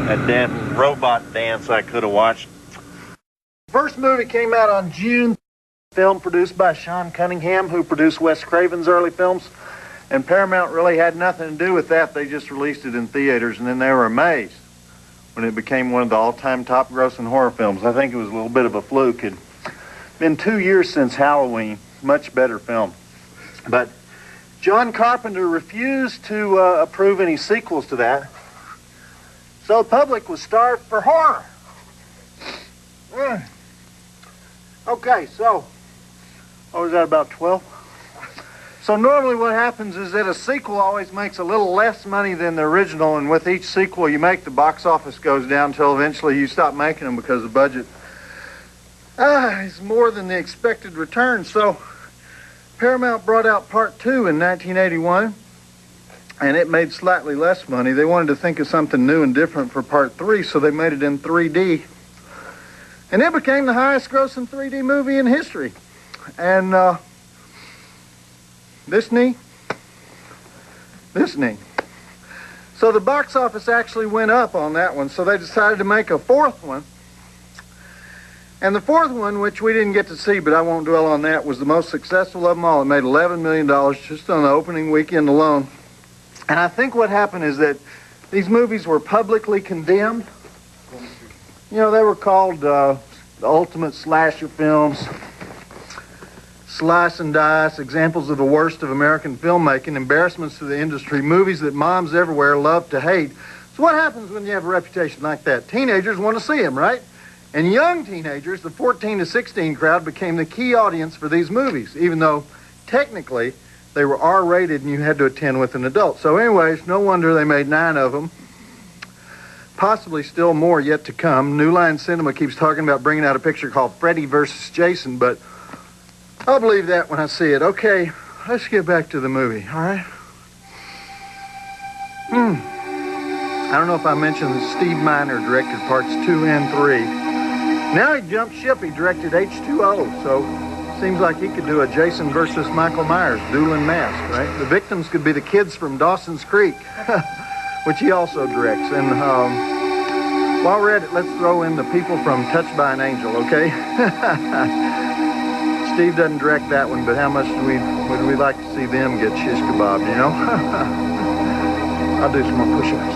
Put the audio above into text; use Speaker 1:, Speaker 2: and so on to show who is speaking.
Speaker 1: That robot dance I could have watched.
Speaker 2: First movie came out on June. Film produced by Sean Cunningham, who produced Wes Craven's early films. And Paramount really had nothing to do with that. They just released it in theaters, and then they were amazed when it became one of the all-time top-grossing horror films. I think it was a little bit of a fluke. It had been 2 years since Halloween. Much better film. But John Carpenter refused to approve any sequels to that. So the public was starved for horror. Okay, so, what was that, about 12? So normally what happens is that a sequel always makes a little less money than the original, and with each sequel you make, the box office goes down until eventually you stop making them because the budget is more than the expected return. So Paramount brought out Part 2 in 1981, and it made slightly less money. They wanted to think of something new and different for Part 3, so they made it in 3D. And it became the highest grossing 3D movie in history. And this knee. So the box office actually went up on that one, so they decided to make a fourth one. And the fourth one, which we didn't get to see, but I won't dwell on that, was the most successful of them all. It made $11 million just on the opening weekend alone. And I think what happened is that these movies were publicly condemned. You know, they were called the ultimate slasher films, slice and dice, examples of the worst of American filmmaking, embarrassments to the industry, movies that moms everywhere love to hate. So what happens when you have a reputation like that? Teenagers want to see them, right? And young teenagers, the 14 to 16 crowd, became the key audience for these movies, even though technically they were R-rated and you had to attend with an adult. So anyways, no wonder they made 9 of them. Possibly still more yet to come. New Line Cinema keeps talking about bringing out a picture called Freddy versus Jason, but I'll believe that when I see it. Okay, let's get back to the movie, all right? I don't know if I mentioned that Steve Miner directed parts 2 and 3. Now he jumped ship. He directed H2O, so seems like he could do a Jason versus Michael Myers dueling mask, right? The victims could be the kids from Dawson's Creek, which he also directs. And while we're at it, let's throw in the people from Touched by an Angel, okay? Steve doesn't direct that one, but how much would we like to see them get shish kebab, you know? I'll do some more push-ups.